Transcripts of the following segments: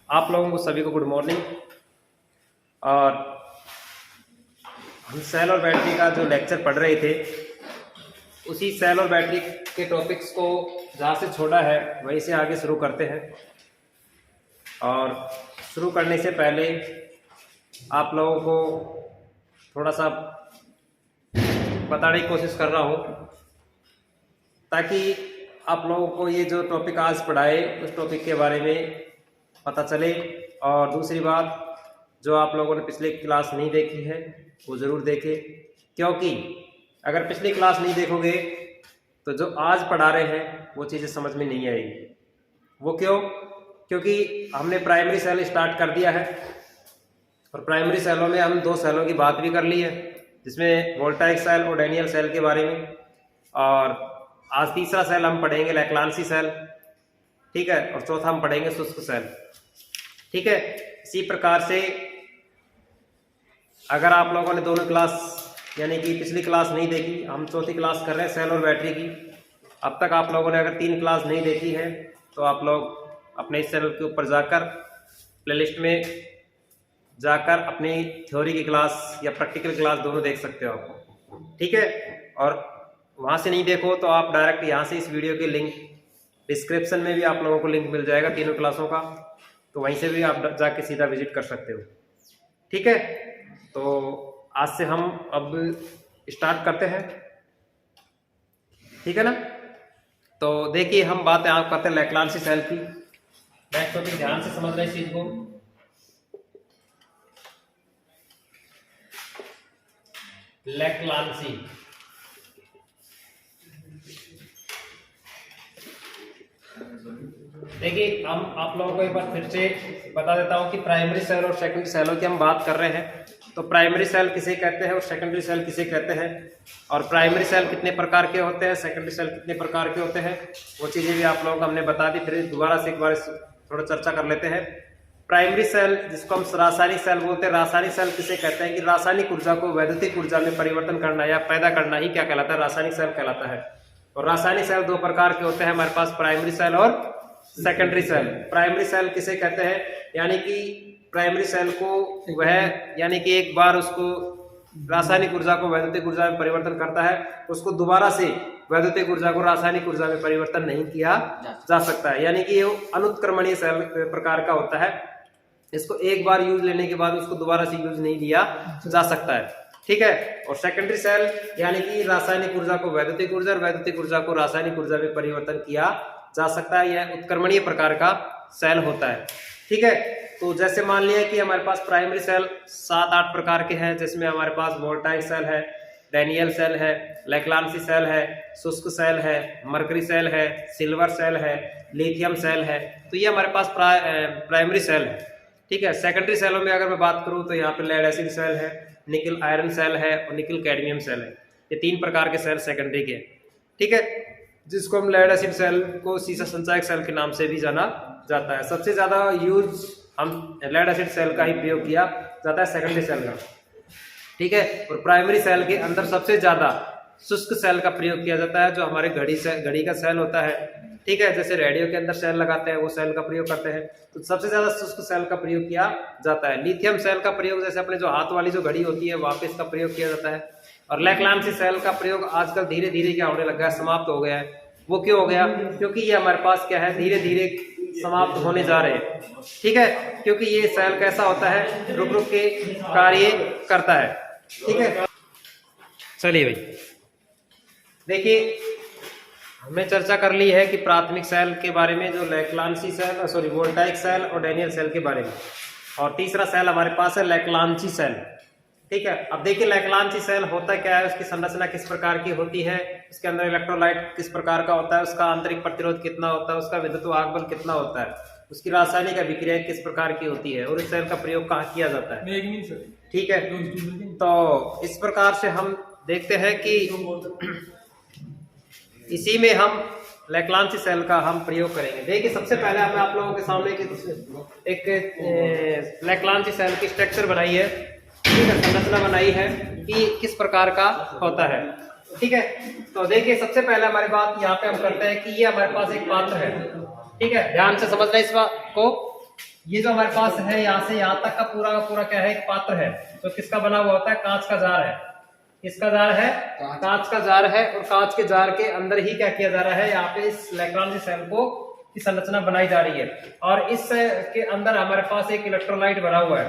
आप लोगों को सभी को गुड मॉर्निंग। और हम सेल और बैटरी का जो लेक्चर पढ़ रहे थे, उसी सेल और बैटरी के टॉपिक्स को जहाँ से छोड़ा है वहीं से आगे शुरू करते हैं। और शुरू करने से पहले आप लोगों को थोड़ा सा बताने की कोशिश कर रहा हूँ, ताकि आप लोगों को ये जो टॉपिक आज पढ़ाए उस टॉपिक के बारे में पता चले। और दूसरी बात, जो आप लोगों ने पिछली क्लास नहीं देखी है वो ज़रूर देखें, क्योंकि अगर पिछली क्लास नहीं देखोगे तो जो आज पढ़ा रहे हैं वो चीज़ें समझ में नहीं आएगी। वो क्यों? क्योंकि हमने प्राइमरी सेल स्टार्ट कर दिया है और प्राइमरी सेलों में हम दो सेलों की बात भी कर ली है, जिसमें वोल्टाइक सेल और डैनियल सेल के बारे में। और आज तीसरा सेल हम पढ़ेंगे लैक्लांसी सेल, ठीक है, और चौथा हम पढ़ेंगे शुष्क सेल, ठीक है। इसी प्रकार से अगर आप लोगों ने दोनों क्लास यानी कि पिछली क्लास नहीं देखी, हम चौथी क्लास कर रहे हैं सेल और बैटरी की। अब तक आप लोगों ने अगर 3 क्लास नहीं देखी है तो आप लोग अपने इस चैनल के ऊपर जाकर प्लेलिस्ट में जाकर अपनी थ्योरी की क्लास या प्रैक्टिकल क्लास दोनों देख सकते हो आप, ठीक है। और वहाँ से नहीं देखो तो आप डायरेक्ट यहाँ से इस वीडियो के लिंक डिस्क्रिप्शन में भी आप लोगों को लिंक मिल जाएगा तीनों क्लासों का, तो वहीं से भी आप जाके सीधा विजिट कर सकते हो, ठीक है। तो आज से हम अब स्टार्ट करते हैं, ठीक है ना। तो देखिए, हम बात यहाँ करते हैं लैक्लांसी सेल की। बैक टॉपिक ध्यान से समझ रहे इस चीज को। लैक्लांसी देखिए, हम आप लोगों को एक बार फिर से बता देता हूं कि प्राइमरी सेल और सेकेंडरी सेलों की हम बात कर रहे हैं। तो प्राइमरी सेल किसे कहते हैं और सेकेंडरी सेल किसे कहते हैं, और प्राइमरी सेल कितने प्रकार के होते हैं, सेकेंडरी सेल कितने प्रकार के होते हैं, वो चीज़ें भी आप लोगों को हमने बता दी। फिर दोबारा से एक बार थोड़ा चर्चा कर लेते हैं। प्राइमरी सेल, जिसको हम रासायनिक सेल बोलते हैं, रासायनिक सेल किसे कहते हैं कि रासायनिक ऊर्जा को वैद्युतिक ऊर्जा में परिवर्तन करना या पैदा करना ही क्या कहलाता है, रासायनिक सेल कहलाता है। और रासायनिक सेल 2 प्रकार के होते हैं हमारे पास, प्राइमरी सेल और सेकेंडरी सेल। प्राइमरी सेल किसे कहते हैं, यानी कि प्राइमरी सेल को वह यानी कि एक बार उसको रासायनिक ऊर्जा को वैद्युतिक ऊर्जा में परिवर्तन करता है, उसको दोबारा से वैद्युतिक ऊर्जा को रासायनिक ऊर्जा में परिवर्तन नहीं किया जा सकता है। यानी कि ये अनुत्क्रमणीय सेल प्रकार का होता है। इसको एक बार यूज लेने के बाद उसको दोबारा से यूज नहीं लिया जा सकता है, ठीक है। और सेकेंडरी सेल यानी कि रासायनिक ऊर्जा को वैद्युतिक ऊर्जा और वैद्युतिक ऊर्जा को रासायनिक ऊर्जा में परिवर्तन किया जा सकता है। यह उत्क्रमणीय प्रकार का सेल होता है, ठीक है। तो जैसे मान लिया कि हमारे पास प्राइमरी सेल 7-8 प्रकार के हैं, जिसमें हमारे पास वोल्टाइक सेल है, डैनियल सेल है, लैक्लांसी सेल है, शुष्क सेल है, मरकरी सेल है, सिल्वर सेल है, लिथियम सेल है। तो ये हमारे पास प्राइमरी सेल है, ठीक है। सेकेंडरी सेलों में अगर मैं बात करूं तो यहाँ पे लेड एसिड सेल है, निकल आयरन सेल है और निकल कैडमियम सेल है। ये 3 प्रकार के सेल सेकेंडरी के, ठीक है, जिसको हम लेड एसिड सेल को सीसा संचायक सेल के नाम से भी जाना जाता है। सबसे ज्यादा यूज हम लेड एसिड सेल का ही प्रयोग किया जाता है सेकेंडरी सेल का, ठीक है। और प्राइमरी सेल के अंदर सबसे ज्यादा शुष्क सेल का प्रयोग किया जाता है, जो हमारे घड़ी का सेल होता है, ठीक है। जैसे रेडियो के अंदर सेल लगाते हैं वो सेल का प्रयोग करते हैं, तो सबसे ज्यादा शुष्क सेल का प्रयोग किया जाता है। लिथियम सेल का प्रयोग जैसे अपने जो हाथ वाली जो घड़ी होती है वहां पे इसका प्रयोग किया जाता है। और लैक्लांसी सेल का प्रयोग आजकल धीरे धीरे क्या होने लगा है, समाप्त हो गया है। वो क्यों हो गया? क्योंकि ये हमारे पास क्या है, धीरे धीरे समाप्त होने जा रहे हैं, ठीक है। क्योंकि ये सेल कैसा होता है, रुक रुक के कार्य करता है, ठीक है। चलिए भाई, देखिए, हमने चर्चा कर ली है कि प्राथमिक सेल के बारे में, जो लैक्लांसी सेल वोल्टाइक सेल और डैनियल सेल के बारे में। और तीसरा सेल हमारे पास है लैक्लांसी सेल, ठीक है। अब देखिए, लैक्लांसी सेल होता क्या है, उसकी संरचना किस प्रकार की होती है, उसके अंदर इलेक्ट्रोलाइट किस प्रकार का होता है, उसका आंतरिक प्रतिरोध कितना होता है, उसका विद्युत वाहक बल कितना होता है, उसकी रासायनिक अभिक्रिया किस प्रकार की होती है, और इस सेल का प्रयोग कहाँ किया जाता है, ठीक है। तो इस प्रकार से हम देखते हैं कि इसी में हम लैक्लांसी सेल का हम प्रयोग करेंगे। देखिए, सबसे पहले हमें आप लोगों के सामने एक लैक्लांसी सेल की स्ट्रक्चर बनाई है, ठीक है, संरचना बनाई है कि किस प्रकार का होता है। ठीक है। तो देखिए सबसे पहले हमारी बात यहाँ पे हम करते हैं कि ये हमारे पास एक पात्र है, ठीक है, ध्यान से समझना इस बात को। ये जो हमारे पास है यहाँ से यहाँ तक का पूरा क्या है, एक पात्र है जो किसका बना हुआ होता है, कांच का जार है। किसका जार है, कांच का जार है। और कांच के जार के अंदर ही क्या किया जा रहा है, यहाँ पे इस लैग्रांज सेल को की संरचना बनाई जा रही है। और इस के अंदर हमारे पास एक इलेक्ट्रोलाइट भरा हुआ है,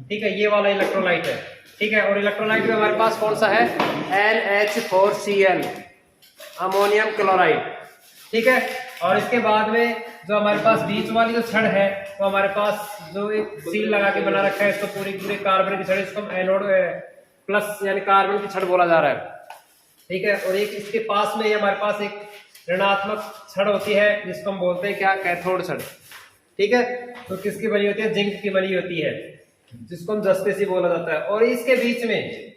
ठीक है, ये वाला इलेक्ट्रोलाइट है, ठीक है। और इलेक्ट्रोलाइट में हमारे पास कौन सा है, NH4Cl, अमोनियम क्लोराइड, ठीक है। और इसके बाद में जो हमारे पास बीच वाली जो छड़ है, तो हमारे पास जो एक सील लगा के बना रखा है, इसको पूरी कार्बन की छड़, इसको हम एनोड प्लस यानी कार्बन की छड़ बोला जा रहा है, ठीक है। और एक इसके पास में हमारे पास एक ऋणात्मक छड़ होती है जिसको हम बोलते हैं क्या, कैथोड छड़, ठीक है। तो किसकी बनी होती है, जिंक की बनी होती है, जिसको हम जस्ते से बोला जाता है। और इसके बीच में,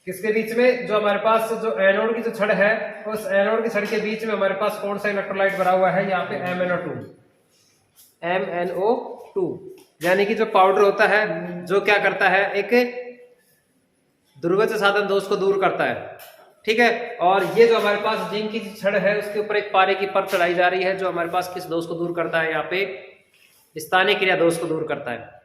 किसके बीच में, जो हमारे पास जो एनोड की जो छड़ है, उस एनोड की छड़ के बीच में हमारे पास कौन सा इलेक्ट्रोलाइट भरा हुआ है, यहाँ पे MnO2, यानी कि जो पाउडर होता है जो क्या करता है, एक ध्रुवीय साधन दोष को दूर करता है, ठीक है। और ये जो हमारे पास जिंक की छड़ है उसके ऊपर एक पारे की परत चढ़ाई जा रही है जो हमारे पास किस दोष को दूर करता है, यहाँ पे स्थानीय क्रिया दोष को दूर करता है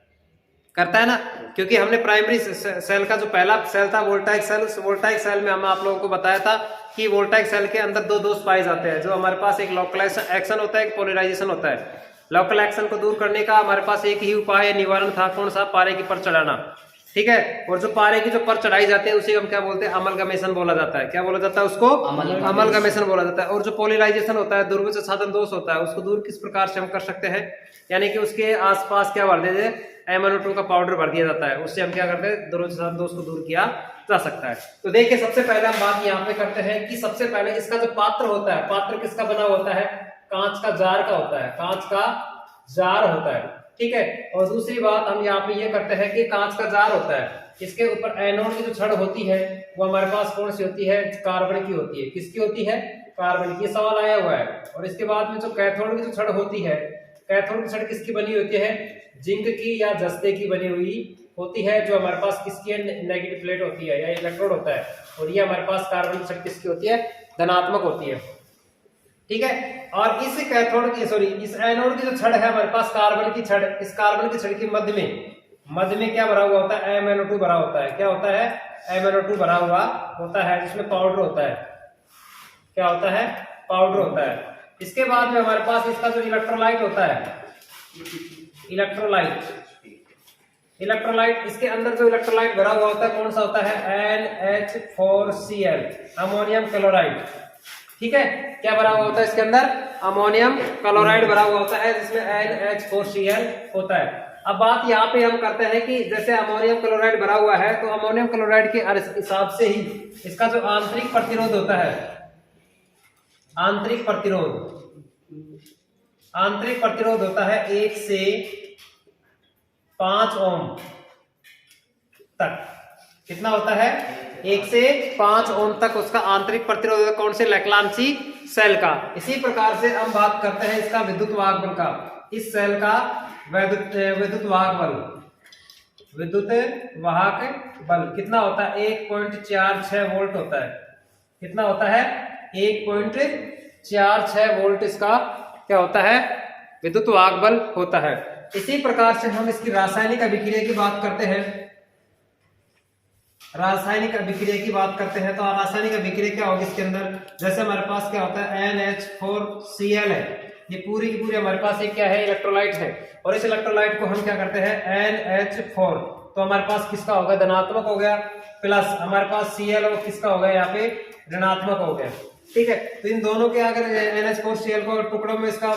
ना। क्योंकि हमने प्राइमरी सेल का जो पहला सेल था वोल्टाइक सेल, उस वोल्टाइक सेल में हम आप लोगों को बताया था कि वोल्टाइक सेल के अंदर दो दोष पाए जाते हैं, जो हमारे पास एक लोकल एक्शन होता है, एक पोलराइजेशन होता है। लोकल एक्शन को दूर करने का हमारे पास एक ही उपाय निवारण था, कौन सा, पारे की पर चढ़ाना, ठीक है। और जो पारे की जो पर चढ़ाई जाती है उसे हम क्या बोलते हैं, अमलगमेशन बोला जाता है। क्या बोला जाता है उसको, अमलगमेशन बोला जाता है। और जो पोलराइजेशन होता है, ध्रुवीय साधन दोष होता है, उसको दूर किस प्रकार से हम कर सकते हैं, यानी कि उसके आसपास क्या भर देते हैं, MnO2 का पाउडर भर दिया जाता है, उससे हम क्या करते हैं, ध्रुवीय साधन दोष को दूर किया जा सकता है। तो देखिए सबसे पहले हम बात यहाँ पे करते हैं कि सबसे पहले इसका जो पात्र होता है, पात्र किसका बना होता है, कांच का जार का होता है, कांच का जार होता है, ठीक है। और दूसरी बात हम यहाँ पे ये करते हैं कि कांच का जार होता है, इसके ऊपर एनोड की जो छड़ होती है वो हमारे पास कौन सी होती है, कार्बन की होती है। किसकी होती है, कार्बन की। सवाल आया हुआ है। और इसके बाद में जो कैथोड की जो छड़ होती है, कैथोड की छड़ किसकी बनी होती है, जिंक की या जस्ते की बनी हुई होती है, जो हमारे पास किसकी है, नेगेटिव प्लेट होती है या इलेक्ट्रोड होता है। और ये हमारे पास कार्बन की छड़ किसकी होती है, धनात्मक होती है, ठीक है। और इस कैथोड की इस एनोड की जो छड़ है हमारे पास कार्बन की छड़, इस कार्बन की छड़ के मध्य में क्या भरा हुआ होता है, MnO2 भरा होता है। क्या होता है, MnO2 भरा हुआ होता है, जिसमें पाउडर होता है। क्या होता है, पाउडर होता है। इसके बाद में हमारे पास इसका जो इलेक्ट्रोलाइट होता है, इलेक्ट्रोलाइट, इसके अंदर जो इलेक्ट्रोलाइट भरा हुआ होता है कौन सा होता है, NH4Cl, अमोनियम क्लोराइड, ठीक है। क्या भरा हुआ होता है इसके अंदर, अमोनियम क्लोराइड भरा हुआ होता है, जिसमें NH4Cl होता है। अब बात यहाँ पे हम करते हैं कि जैसे अमोनियम क्लोराइड भरा हुआ है, तो अमोनियम क्लोराइड के हिसाब से ही इसका जो आंतरिक प्रतिरोध होता है, आंतरिक प्रतिरोध होता है 1 से 5 ओम तक। कितना होता है, 1 से 5 ओम तक उसका आंतरिक प्रतिरोध होता है, कौन से, लैग्रांजी सेल का। इसी प्रकार से हम बात करते हैं इसका विद्युत वाहक बल का। इस सेल का विद्युत वाहक बल कितना होता है, 1.46 वोल्ट होता है। कितना होता है, 1.46 वोल्ट इसका क्या होता है, विद्युत वाहक बल होता है। इसी प्रकार से हम इसकी रासायनिक अभिक्रिया की बात करते हैं। रासायनिक अभिक्रिया की बात करते हैं तो रासायनिक अभिक्रिया क्या होगी इसके अंदर, जैसे हमारे पास क्या होता है, NH4Cl है, ये पूरी की पूरी हमारे पास एक क्या है, इलेक्ट्रोलाइट है। और इस इलेक्ट्रोलाइट को हम क्या करते हैं, NH4, तो हमारे पास किसका हो गया, धनात्मक हो गया, प्लस हमारे पास Cl किसका हो गया, यहाँ पे ऋणात्मक हो गया, ठीक है। तो इन दोनों के अगर NH4Cl को टुकड़ों में इसका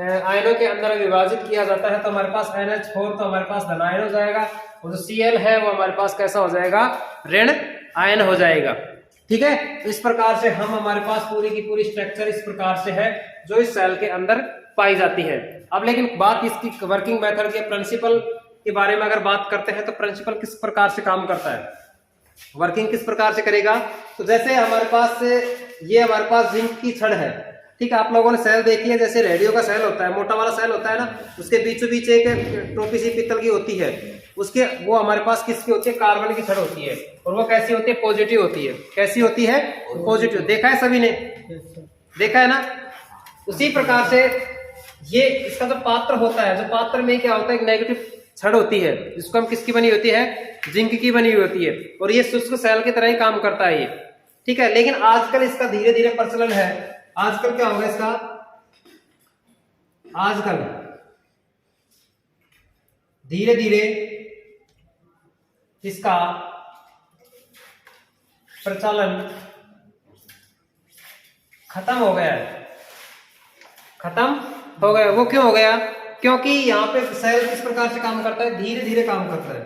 आयनों के अंदर विभाजित किया जाता है तो हमारे पास NH4 तो हमारे पास धन आयन हो जाएगा, और जो Cl है वो हमारे पास कैसा हो जाएगा, ऋण आयन हो जाएगा, ठीक है। इस प्रकार से हम हमारे पास पूरी की पूरी स्ट्रक्चर इस प्रकार से है जो इस सेल के अंदर पाई जाती है। अब लेकिन बात इसकी वर्किंग मेथड के प्रिंसिपल के बारे में अगर बात करते हैं तो प्रिंसिपल किस प्रकार से काम करता है, वर्किंग किस प्रकार से करेगा। तो जैसे हमारे पास ये हमारे पास जिंक की छड़ है, ठीक है। आप लोगों ने सेल देखी है, जैसे रेडियो का सेल होता है, मोटा वाला सेल होता है ना, उसके बीचों बीच एक टोपी सी पीतल की होती है, उसके वो हमारे पास किसकी होती है, कार्बन की छड़ होती है, और वो कैसी होती है, पॉजिटिव होती है। कैसी होती है, पॉजिटिव। देखा है सभी ने, देखा है ना। उसी प्रकार से ये इसका जो पात्र होता है, जो पात्र में क्या होता है, एक नेगेटिव छड़ होती है, जिसको हम किसकी बनी होती है, जिंक की बनी हुई होती है, और ये शुष्क सेल की तरह ही काम करता है ये, ठीक है। लेकिन आजकल इसका धीरे धीरे प्रचलन है। आजकल क्या होगा इसका, आजकल धीरे धीरे इसका प्रचलन खत्म हो गया है, खत्म हो गया। वो क्यों हो गया, क्योंकि यहाँ पे सेल किस प्रकार से काम करता है, धीरे धीरे काम करता है,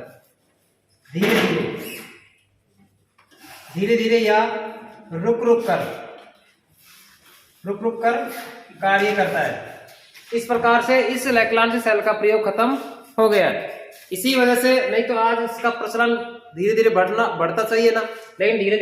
धीरे धीरे, धीरे धीरे या रुक रुक कर कार्य करता है। इस प्रकार से इस लैक्लांज सेल का प्रयोग खत्म हो गया है। इसी वजह से, नहीं तो आज इसका प्रचलन धीरे धीरे बढ़ता चाहिए ना, लेकिन धीरे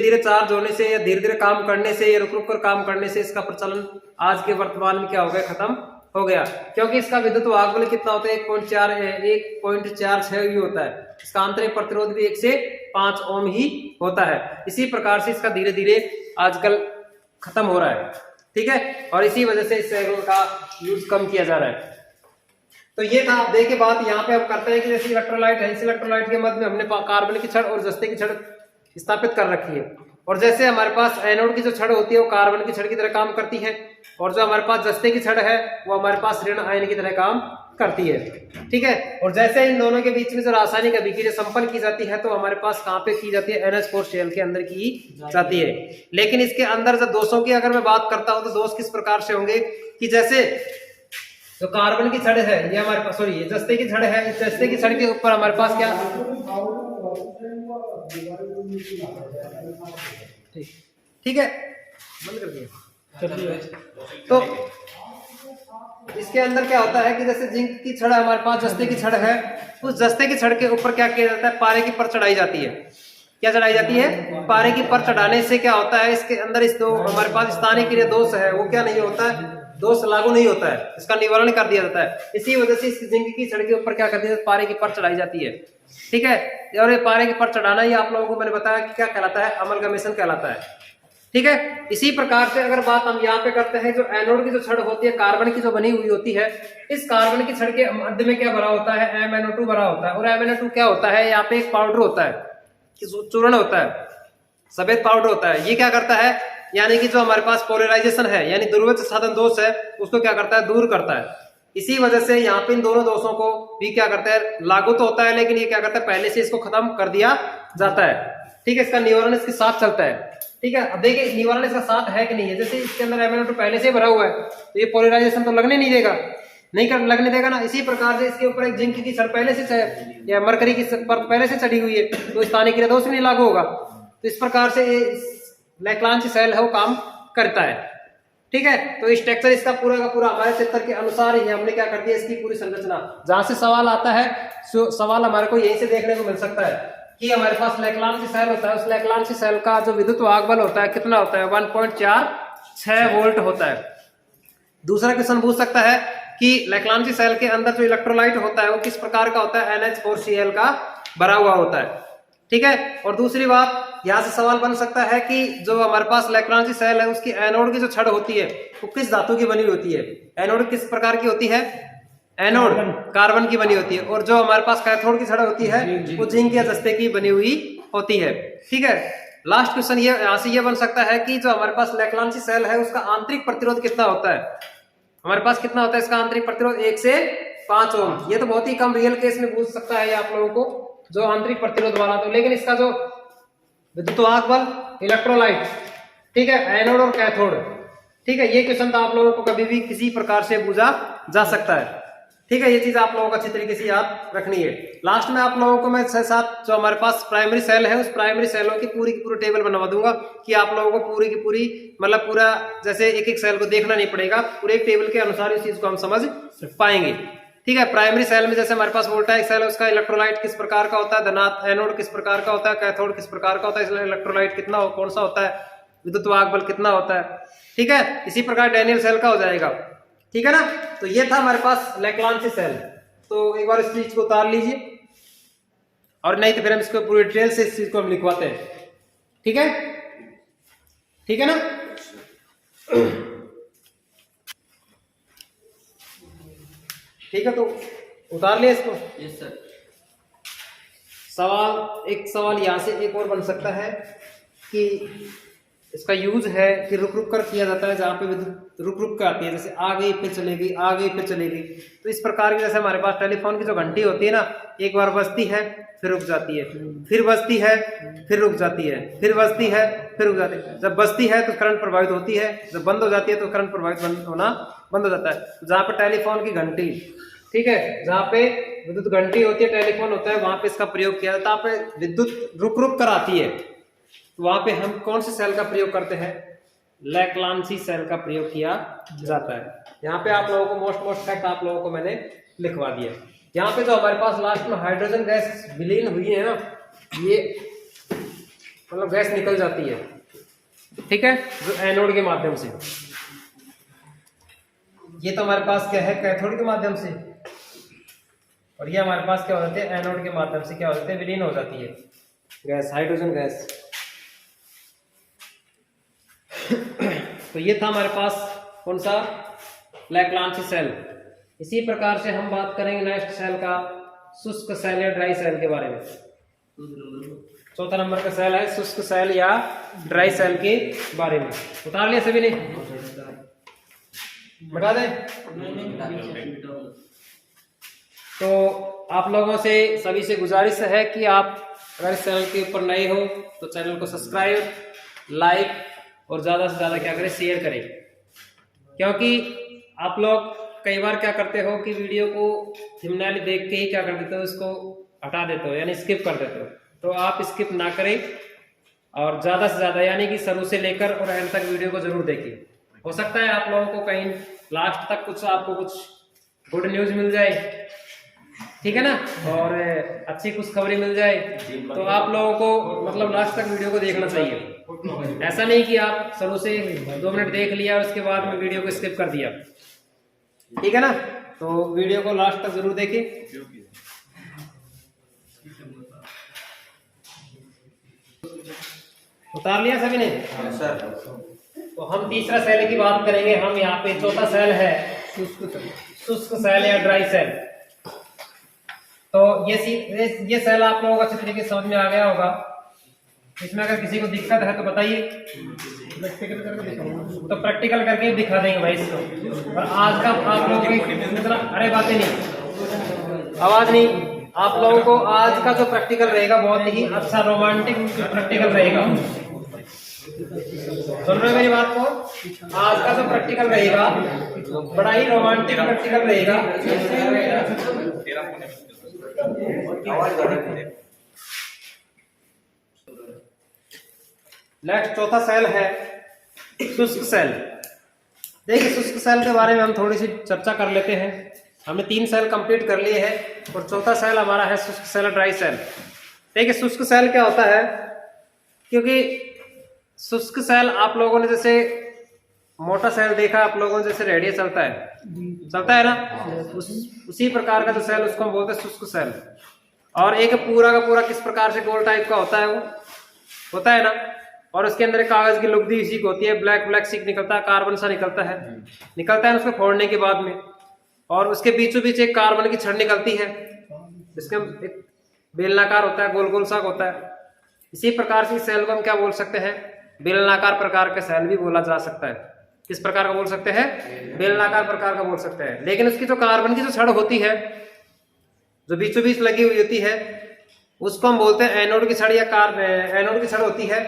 धीरे चार्ज होने से या धीरे धीरे काम करने से या रुक रुक कर काम करने से इसका प्रचलन आज के वर्तमान में क्या हो गया, खत्म हो गया। क्योंकि इसका विद्युत वाहक बल कितना होता है, 1.46 ही होता है। इसका आंतरिक प्रतिरोध भी 1 से 5 ओम ही होता है। इसी प्रकार से इसका धीरे धीरे आजकल खत्म हो रहा है, ठीक है। और इसी वजह से इस सेल का यूज कम किया जा रहा है। तो ये था। देखिए बात यहाँ पे हम करते हैं कि जैसे इलेक्ट्रोलाइट है, इस इलेक्ट्रोलाइट के मध्य में हमने कार्बन की छड़ और जस्ते की छड़ स्थापित कर रखी है, और जैसे हमारे पास एनोड की जो छड़ होती है वो कार्बन की छड़ की तरह काम करती है, और जो हमारे पास जस्ते की छड़ है वो हमारे पास ऋण आयन की तरह काम करती है, ठीक है। और जैसे इन दोनों के बीच में जो रासायनिक अभिक्रिया संपन्न की जाती है तो हमारे पास कहाँ पे की जाती है, NH4 शेल के अंदर की जाती है। लेकिन इसके अंदर जो दोषों की अगर मैं बात करता हूँ तो दोष किस प्रकार से होंगे कि जैसे जो कार्बन की छड़ है ये हमारे पास, ये जस्ते की छड़ है, इस जस्ते की छड़ के ऊपर हमारे पास क्या, ठीक है, बंद कर दिया। तो इसके अंदर क्या होता है कि जैसे जिंक की छड़ हमारे पास, जस्ते की छड़ है, उस जस्ते की छड़ के ऊपर क्या किया जाता है, पारे की पर चढ़ाई जाती है। क्या चढ़ाई जाती है, पारे की पर चढ़ाने से क्या होता है, इसके अंदर इस दो हमारे पास स्थानीय क्रिया दोष है वो क्या नहीं होता है, दोष लागू नहीं होता है, इसका निवारण कर दिया जाता है। इसी वजह से इस जिंक की छड़ के ऊपर क्या कर दिया जाता है, पारे की पर चढ़ाई जाती है, ठीक है। और ये पारे की पर चढ़ाना ही आप लोगों को मैंने बताया कि क्या कहलाता है, अमलगमेशन कहलाता है, ठीक है। इसी प्रकार से अगर बात हम यहाँ पे करते हैं, जो एनोड की जो छड़ होती है कार्बन की जो बनी हुई होती है, इस कार्बन की छड़ के मध्य में क्या भरा होता है, MnO2 भरा होता है। और MnO2 क्या होता है, यहाँ पे एक पाउडर होता है, चूर्ण होता है, सफेद पाउडर होता है। ये क्या करता है, यानी कि जो हमारे पास पोलराइजेशन है यानी ध्रुवीय साधन दोष है उसको क्या करता है, दूर करता है। इसी वजह से यहाँ पे इन दोनों दोषों को भी क्या करता है, लागू तो होता है, लेकिन ये क्या करता है, पहले से इसको खत्म कर दिया जाता है, ठीक है। इसका निवारण इसके साथ चलता है, ठीक है। अब देखिए निवारण इसका साथ है कि नहीं है, जैसे इसके अंदर MnO2 पहले से भरा हुआ है तो ये पोलराइजेशन तो लगने नहीं देगा, लगने देगा ना। इसी प्रकार से इसके ऊपर एक जिंक की छड़ पहले से या मरकरी की परत पहले से चढ़ी हुई है तो स्थानीय क्रिया दोष नहीं लागू होगा। तो इस प्रकार से लैक्लांज सेल है वो काम करता है, ठीक है। तो स्ट्रक्चर इसका पूरा का पूरा हमारे चित्र के अनुसार ही हमने क्या कर दिया, इसकी पूरी संरचना। जहां से सवाल आता है सवाल हमारे को यहीं से देखने को मिल सकता है कि हमारे पास लैक्लांज सेल होता है, उस लैक्लांज सेल का जो विद्युत वाहक बल होता है कितना होता है, 1.46 वोल्ट होता है। दूसरा क्वेश्चन पूछ सकता है कि लैक्लांज सेल के अंदर जो इलेक्ट्रोलाइट होता है वो किस प्रकार का होता है, NH4Cl का भरा हुआ होता है, ठीक है। और दूसरी बात यहाँ से सवाल बन सकता है कि जो हमारे पास लैक्लांज सेल है उसकी एनोड की जो छड़ होती है वो किस धातु की बनी होती है, एनोड किस प्रकार की होती है, एनोड कार्बन की बनी होती है, और जो हमारे पास कैथोड की छड़ होती है वो जिंक या जस्ते की बनी हुई होती है, ठीक है। लास्ट क्वेश्चन ये यहाँ से ये बन सकता है कि जो हमारे पास लैक्लांज सेल है उसका आंतरिक प्रतिरोध कितना होता है, हमारे पास कितना होता है इसका आंतरिक प्रतिरोध, 1 से 5 ओम। ये तो बहुत ही कम रियल केस में पूछ सकता है आप लोगों को जो आंतरिक प्रतिरोध वाला, तो लेकिन इसका जो विद्युत वाहक बल इलेक्ट्रोलाइट, ठीक है, एनोड और कैथोड, ठीक है, ये क्वेश्चन तो आप लोगों को कभी भी किसी प्रकार से पूछा जा सकता है, ठीक है। ये चीज आप लोगों को अच्छी तरीके से याद रखनी है। लास्ट में आप लोगों को मैं साथ जो हमारे पास प्राइमरी सेल है उस प्राइमरी सेलों की पूरी टेबल बनवा दूंगा कि आप लोगों को पूरी की पूरी मतलब पूरा जैसे एक एक सेल को देखना नहीं पड़ेगा, पूरे एक टेबल के अनुसार इस चीज को हम समझ पाएंगे, ठीक है। प्राइमरी सेल में जैसे हमारे पास वोल्टाइक सेल है उसका इलेक्ट्रोलाइट किस प्रकार का होता है, धनात्मक एनोड किस प्रकार का होता है, कैथोड किस प्रकार का होता है, इसलिए इलेक्ट्रोलाइट कितना कौन सा होता है, विद्युत वाहक बल कितना होता है, ठीक है। इसी प्रकार डैनियल सेल का हो जाएगा, ठीक है ना। तो ये था हमारे पास लैक्लांज सेल। तो एक बार इस चीज को उतार लीजिए। और नहीं तो फिर हम इसको पूरी डिटेल से इस चीज को हम लिखवाते हैं। ठीक है, ठीक है ना। ठीक है, तो उतार लिया इसको। Yes sir. सवाल, एक सवाल यहाँ से एक और बन सकता है कि इसका यूज है कि रुक रुक कर किया जाता है, जहाँ पे विद्युत रुक रुक कर आती है, जैसे आ गई फिर चलेगी, आ गई फिर चलेगी। तो इस प्रकार की, जैसे हमारे पास टेलीफोन की जो घंटी होती है ना, एक बार बजती है फिर रुक जाती है, फिर बजती है फिर रुक जाती है, फिर बजती है फिर रुक जाती है। जब बजती है तो करंट प्रभावित होती है, जब बंद हो जाती है तो करंट प्रभावित होना बंद हो जाता है। जहाँ पे टेलीफोन की घंटी, ठीक है, जहाँ पे विद्युत घंटी होती है, टेलीफोन होता है, वहां पे इसका प्रयोग किया जाता है। पे विद्युत रुक रुक कर आती है, तो वहां पे हम कौन से सेल का प्रयोग करते हैं? लैक्लांसी सेल का प्रयोग किया जाता है। यहाँ पे आप लोगों को मोस्ट फैक्ट आप लोगों को मैंने लिखवा दिया। यहाँ पे जो हमारे पास लास्ट में हाइड्रोजन गैस विलीन हुई है ना, ये मतलब गैस निकल जाती है, ठीक है, जो एनोड के माध्यम से। ये तो हमारे पास क्या है, कैथोड के माध्यम से, और ये हमारे पास क्या हो जाती है, एनोड के माध्यम से क्या हो जाती है, विलीन हो जाती है गैस, हाइड्रोजन गैस। तो ये था हमारे पास कौन सा, लैक्लांसी सेल। इसी प्रकार से हम बात करेंगे नेक्स्ट सेल का, शुष्क सेल या ड्राई सेल के बारे में। चौथा नंबर का सेल है शुष्क सेल या ड्राई सेल के बारे में। उतार लिया सभी ने, बता दें। तो आप लोगों से सभी से गुजारिश है कि आप अगर इस चैनल के ऊपर नए हो तो चैनल को सब्सक्राइब, लाइक और ज़्यादा से ज़्यादा क्या करें, शेयर करें। क्योंकि आप लोग कई बार क्या करते हो कि वीडियो को थंबनेल देख के ही क्या कर देते हो, इसको हटा देते हो, यानी स्किप कर देते हो। तो आप स्किप ना करें और ज़्यादा से ज़्यादा यानी कि शुरू से लेकर और एंड तक वीडियो को जरूर देखें। हो सकता है आप लोगों को कहीं लास्ट तक कुछ आपको कुछ गुड न्यूज़ मिल जाए, ठीक है ना, और अच्छी कुछ खबरें मिल जाए। तो आप लोगों को मतलब लास्ट तक वीडियो को देखना चाहिए। ऐसा नहीं कि आप शुरू से 2 मिनट देख लिया और उसके बाद में वीडियो को स्किप कर दिया, ठीक है ना। तो वीडियो को लास्ट तक जरूर देखें। उतार लिया सभी ने? सर। तो हम तीसरा सेल की बात करेंगे। हम यहाँ पे चौथा सेल है शुष्क सेल या ड्राई सेल। तो ये सेल आप लोगों को अच्छे तरीके से समझ में आ गया होगा। इसमें अगर किसी को दिक्कत है तो बताइए, तो प्रैक्टिकल करके दिखा देंगे भाई इसको। और आज का आप लोगों की अरे बातें नहीं, आवाज नहीं, आप लोगों को आज का जो प्रैक्टिकल रहेगा बहुत ही अच्छा रोमांटिक प्रैक्टिकल रहेगा। सुन रहे हो मेरी बात को? आज का जो प्रैक्टिकल रहेगा बड़ा ही रोमांटिक प्रैक्टिकल रहेगा। नेक्स्ट चौथा सेल है शुष्क सेल। देखिए शुष्क सेल के बारे में हम थोड़ी सी चर्चा कर लेते हैं। हमने 3 सेल कंप्लीट कर लिए हैं और चौथा सेल हमारा है शुष्क सेल, ड्राई सेल। देखिए शुष्क सेल क्या होता है, क्योंकि शुष्क सेल आप लोगों ने जैसे मोटा सेल देखा आप लोगों ने, जैसे रेडियो चलता है ना, उसी प्रकार का जो सेल उसको हम बोलते हैं शुष्क सेल। और एक पूरा का पूरा किस प्रकार से गोल टाइप का होता है, वो होता है ना, और उसके अंदर एक कागज की लुगदी इसी को होती है, ब्लैक सीक निकलता है, कार्बन सा निकलता है उसको फोड़ने के बाद में, और उसके बीचों बीच एक कार्बन की छड़ निकलती है, इसके एक बेलनाकार होता है, गोल गोल सा होता है। इसी प्रकार से सेल को हम क्या बोल सकते हैं, बेलनाकार प्रकार का सेल भी बोला जा सकता है। किस प्रकार का बोल सकते हैं, बेलनाकार प्रकार का बोल सकते हैं। लेकिन उसकी जो कार्बन की जो छड़ होती है, जो बीचों बीच लगी हुई होती है, उसको हम बोलते हैं एनोड की छड़, या एनोड की छड़ होती है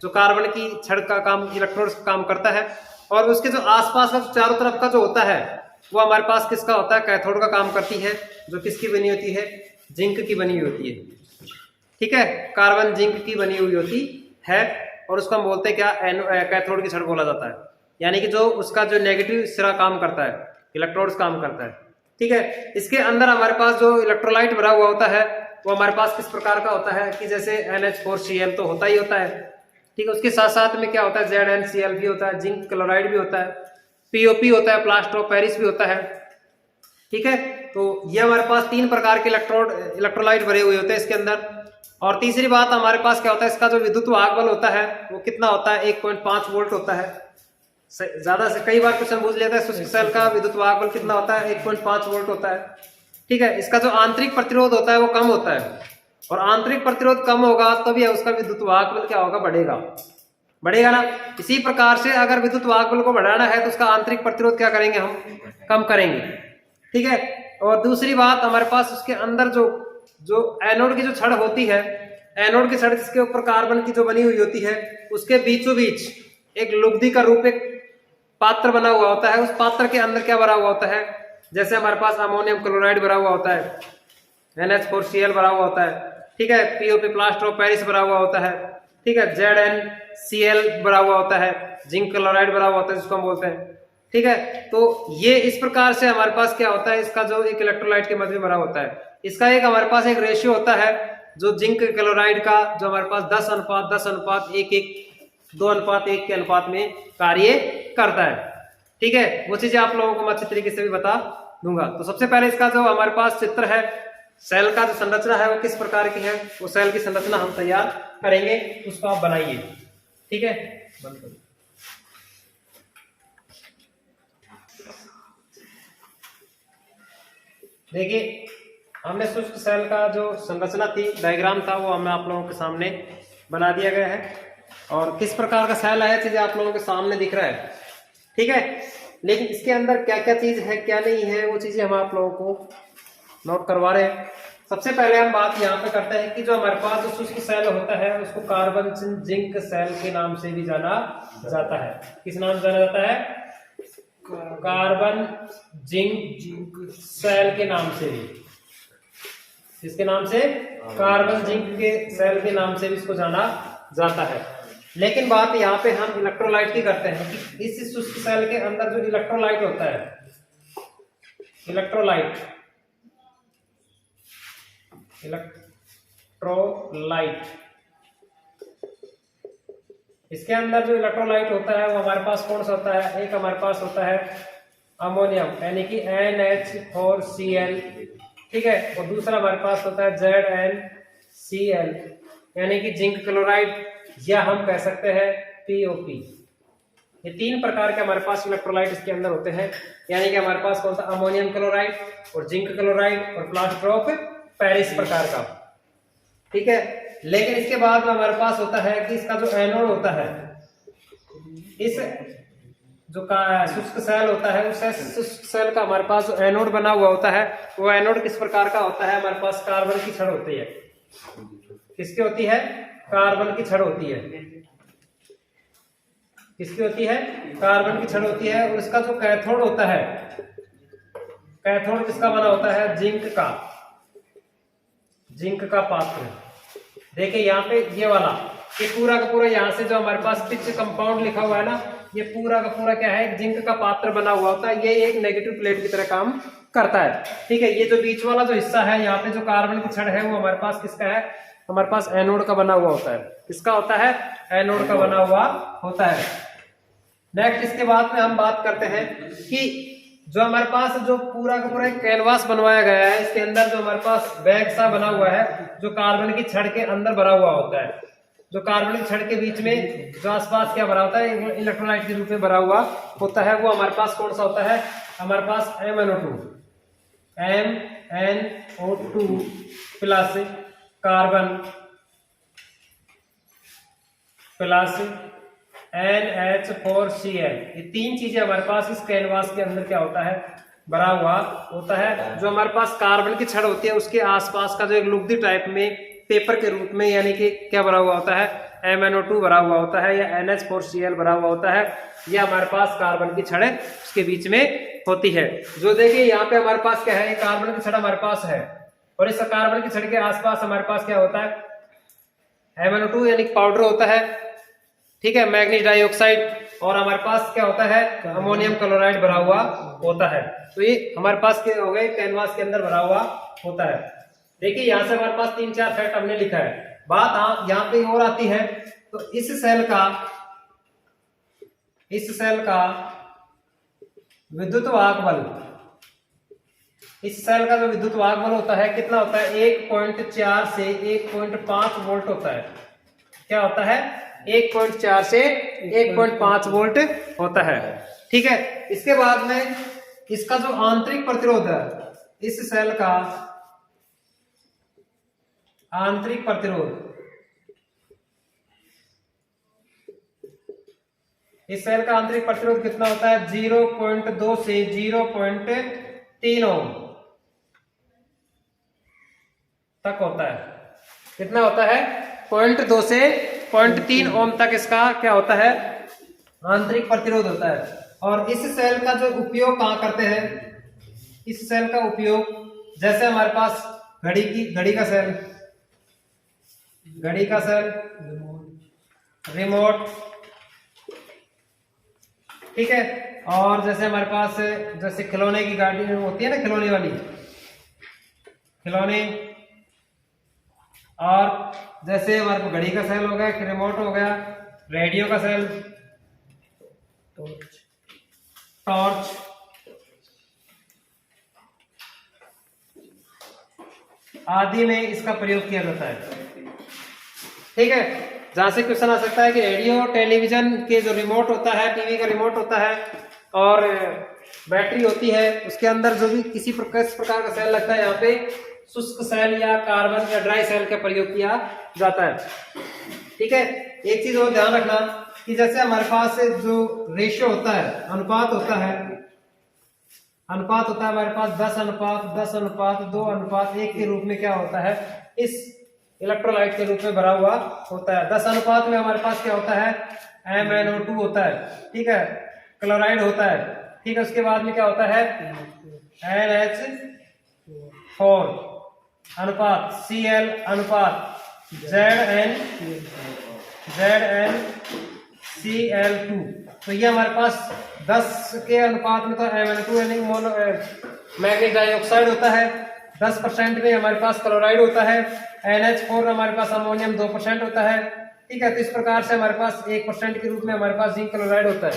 जो कार्बन की छड़ का काम, इलेक्ट्रोड का काम करता है। और उसके जो आसपास का चारों तरफ का जो होता है वो हमारे पास किसका होता है, कैथोड का काम करती है, जो किसकी बनी होती है, जिंक की बनी हुई होती है, ठीक है, कार्बन जिंक की बनी हुई होती है। और उसको हम बोलते हैं क्या, कैथोड की छड़ बोला जाता है। यानी कि जो उसका जो नेगेटिव सिरा काम करता है, इलेक्ट्रोड्स काम करता है, ठीक है। इसके अंदर हमारे पास जो इलेक्ट्रोलाइट भरा हुआ होता है वो हमारे पास किस प्रकार का होता है कि जैसे NH4Cl तो होता ही होता है, ठीक है। उसके साथ साथ में क्या होता है, ZnCl भी होता है, जिंक क्लोराइड भी होता है, POP होता है, प्लास्टर ऑफ पेरिस भी होता है, ठीक है। तो ये हमारे पास 3 प्रकार के इलेक्ट्रोलाइट भरे हुए होते हैं इसके अंदर। और तीसरी बात हमारे पास क्या होता है, इसका जो विद्युत वाहक बल होता है वो कितना होता है, 1.5 वोल्ट होता है। ज्यादा से कई बार क्वेश्चन पूछ लेता है शुष्क सेल का विद्युत वाहक बल कितना होता है, 1.5 वोल्ट होता है। ठीक है, इसका जो आंतरिक प्रतिरोध होता है वो कम होता है, और आंतरिक प्रतिरोध कम होगा तब यह उसका विद्युत वाहक बल क्या होगा, बढ़ेगा, बढ़ेगा ना। इसी प्रकार से अगर विद्युत वाहक बल को बढ़ाना है तो उसका आंतरिक प्रतिरोध क्या करेंगे, हम कम करेंगे। ठीक है, और दूसरी बात हमारे पास उसके अंदर जो एनोड की जो छड़ होती है, एनोड की छड़ जिसके ऊपर कार्बन की जो बनी हुई होती है, उसके बीचों बीच एक लुगदी का रूप एक पात्र बना हुआ होता है। उस पात्र के अंदर क्या भरा हुआ होता है, जैसे हमारे पास अमोनियम क्लोराइड भरा हुआ होता है, NH4Cl भरा हुआ होता है। ठीक है, POP प्लास्टर ऑफ पेरिस भरा हुआ होता है। ठीक है, ZnCl भरा हुआ होता है, जिंक क्लोराइड भरा हुआ होता है जिसको हम बोलते हैं। ठीक है, तो ये इस प्रकार से हमारे पास क्या होता है, इसका जो एक इलेक्ट्रोलाइट के मध्य में भरा होता है, इसका एक हमारे पास एक रेशियो होता है जो जिंक क्लोराइड का, जो हमारे पास 10:10:1 2:1 के अनुपात में कार्य करता है। ठीक है, वो चीजें आप लोगों को मैं अच्छे तरीके से भी बता दूंगा। तो सबसे पहले इसका जो हमारे पास चित्र है, सेल का जो संरचना है वो किस प्रकार की है, वो सेल की संरचना हम तैयार करेंगे, उसको आप बनाइए। ठीक है, बंद करो। देखिए, हमने शुष्क सेल का जो संरचना थी, डायग्राम था, वो हमने आप लोगों के सामने बना दिया गया है, और किस प्रकार का सेल है चीजें आप लोगों के सामने दिख रहा है। ठीक है, लेकिन इसके अंदर क्या क्या चीज है क्या नहीं है वो चीजें हम आप लोगों को नोट करवा रहे हैं। सबसे पहले हम बात यहाँ पे करते हैं कि जो हमारे पास जो शुष्क सेल होता है उसको कार्बन जिंक सेल के नाम से भी जाना जाता है। किस नाम से जाना जाता है, कार्बन जिंक सेल के नाम से भी, इसके नाम से कार्बन जिंक के सेल के नाम से भी इसको जाना जाता है। लेकिन बात यहाँ पे हम इलेक्ट्रोलाइट की करते हैं कि इस शुष्क सेल के अंदर जो इलेक्ट्रोलाइट होता है, इलेक्ट्रोलाइट इसके अंदर जो इलेक्ट्रोलाइट होता है वो हमारे पास कौन सा होता है, एक हमारे पास होता है अमोनियम यानी कि NH4Cl। ठीक है, और दूसरा हमारे पास होता है ZnCl यानी कि जिंक क्लोराइड, या हम कह सकते हैं POP। ये तीन प्रकार के हमारे पास इलेक्ट्रोलाइट इसके अंदर होते हैं, यानी कि हमारे पास कौन सा, अमोनियम क्लोराइड और जिंक क्लोराइड और प्लास्टर ऑफ पेरिस प्रकार का। ठीक है, लेकिन इसके बाद में हमारे पास होता है कि इसका जो एनोड होता है, इस जो शुष्क सेल होता है उस शुष्क सेल का हमारे पास जो एनोड बना हुआ होता है, वो एनोड किस प्रकार का होता है, हमारे पास कार्बन की छड़ होती है। किसकी होती है, कार्बन की छड़ होती है। किसकी होती है, कार्बन की छड़ होती है। और इसका जो कैथोड होता है, कैथोड किसका बना होता है, जिंक का पात्र। देखिए यहाँ पे ये वाला, ये पूरा का पूरा यहाँ से जो हमारे पास पिच कंपाउंड लिखा हुआ है ना, ये पूरा का पूरा क्या है, जिंक का पात्र बना हुआ होता है। ये एक नेगेटिव प्लेट की तरह काम करता है। ठीक है, ये जो बीच वाला जो हिस्सा है यहाँ पे जो कार्बन की छड़ है वो हमारे पास किसका है, हमारे पास एनोड का बना हुआ होता है। किसका होता है, एनोड का बना हुआ होता है। नेक्स्ट इसके बाद में हम बात करते हैं कि जो हमारे पास जो पूरा का पूरा एक कैनवास बनवाया गया है, इसके अंदर जो हमारे पास बैग सा बना हुआ है जो कार्बन की छड़ के अंदर भरा हुआ होता है। जो कार्बन की छड़ के बीच में जो आसपास क्या भरा होता है, इलेक्ट्रोलाइट के रूप में भरा हुआ होता है, वो हमारे पास कौन सा होता है, हमारे पास MnO2 plus carbon plus NH4Cl। ये तीन चीजें हमारे पास इस कैनवास के अंदर क्या होता है, भरा हुआ होता है। जो हमारे पास कार्बन की छड़ होती है उसके आसपास का जो एक लुगदी टाइप में पेपर के रूप में, यानी कि क्या भरा हुआ होता है, MnO2 भरा हुआ होता है, या NH4Cl भरा हुआ होता है, या हमारे पास कार्बन की छड़ उसके बीच में होती है। जो देखिए यहाँ पे हमारे पास क्या है, कार्बन की छड़ हमारे पास है, और इस कार्बन की छड़ के आसपास हमारे पास क्या होता है, MnO2 यानी पाउडर होता है। ठीक है, मैग्नीज डाइऑक्साइड, और हमारे पास क्या होता है, अमोनियम क्लोराइड भरा हुआ होता है। तो ये हमारे पास क्या हो गए, कैनवास के अंदर भरा हुआ होता है। देखिए यहाँ से हमारे पास 3-4 फैक्ट हमने लिखा है। बात यहाँ पे और आती है, तो इस सेल का विद्युत वाहक बल इस सेल का जो विद्युत वाहक बल होता है कितना होता है, 1.4 से 1.5 वोल्ट होता है। क्या होता है, 1.4 से 1.5 वोल्ट होता है। ठीक है, इसके बाद में इसका जो आंतरिक प्रतिरोध है, इस सेल का आंतरिक प्रतिरोध, इस सेल का आंतरिक प्रतिरोध कितना होता है, 0.2 से 0.3 ओम तक होता है। कितना होता है, 0.2 से 0.3 ओम तक इसका क्या होता है, आंतरिक प्रतिरोध होता है। और इस सेल का जो उपयोग कहाँ करते हैं, इस सेल का उपयोग जैसे हमारे पास घड़ी का सेल, रिमोट, ठीक है, और जैसे हमारे पास जैसे खिलौने की गाड़ी होती है ना, खिलौने वाली खिलौने, और जैसे हमारे पास घड़ी का सेल हो गया, रिमोट हो गया, रेडियो का सेल, टॉर्च, आदि में इसका प्रयोग किया जाता है। ठीक है, जहां से क्वेश्चन आ सकता है कि रेडियो टेलीविजन के जो रिमोट होता है, टीवी का रिमोट होता है और बैटरी होती है, उसके अंदर जो भी किसी प्रकार का सेल लगता है, यहाँ पे शुष्क सेल या कार्बन या ड्राई सेल का प्रयोग किया जाता है। ठीक है, एक चीज और ध्यान रखना कि जैसे हमारे पास जो रेशियो होता है, अनुपात होता है हमारे पास 10:10:2:1 के रूप में क्या होता है, इस इलेक्ट्रोलाइट के रूप में भरा हुआ होता है। 10 अनुपात में हमारे पास क्या होता है, MnO2 होता है, ठीक है, क्लोराइड होता है, ठीक है, उसके बाद में क्या होता है, NH4 अनुपात, Cl अनुपात, ZnCl2। तो ये हमारे पास 10 के अनुपात में तो MnO2 यानी मैग्नीज डाइऑक्साइड होता है, 10% में हमारे पास क्लोराइड होता है, NH4 हमारे पास अमोनियम 2% होता है। ठीक है, तो इस प्रकार से हमारे पास 1% के रूप में हमारे पास जिंक क्लोराइड होता है।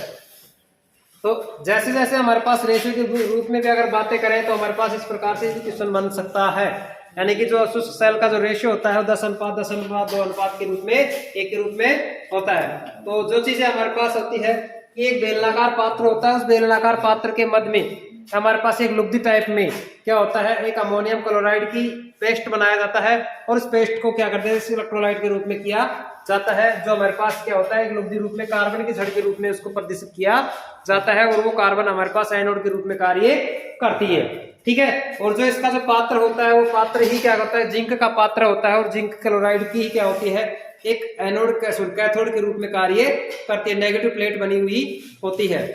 तो जैसे जैसे हमारे पास रेशियो के रूप में भी अगर बातें करें तो हमारे पास इस प्रकार से क्वेश्चन बन सकता है, यानी कि जो शुष्क सेल का जो रेशियो होता है 10:10:2 के रूप में 1 के रूप में होता है। तो जो चीजें हमारे पास होती है कि एक बेलनाकार पात्र होता है, उस बेलनाकार पात्र के मध्य में हमारे पास एक लुब्धि टाइप में क्या होता है, एक अमोनियम क्लोराइड की पेस्ट बनाया जाता है और उस पेस्ट को क्या करते हैं, इस इलेक्ट्रोलाइट के रूप में किया जाता है, जो हमारे पास क्या होता है, एक लुब्धि रूप में कार्बन की छड़ के रूप में उसको प्रदर्शित किया जाता है, और वो कार्बन हमारे पास एनोड के रूप में कार्य करती है। ठीक है, और जो इसका जो पात्र होता है वो पात्र ही क्या करता है, जिंक का पात्र होता है, और जिंक क्लोराइड की ही क्या होती है, एक एनोड कैथोड के रूप में कार्य करती है, नेगेटिव प्लेट बनी हुई होती है।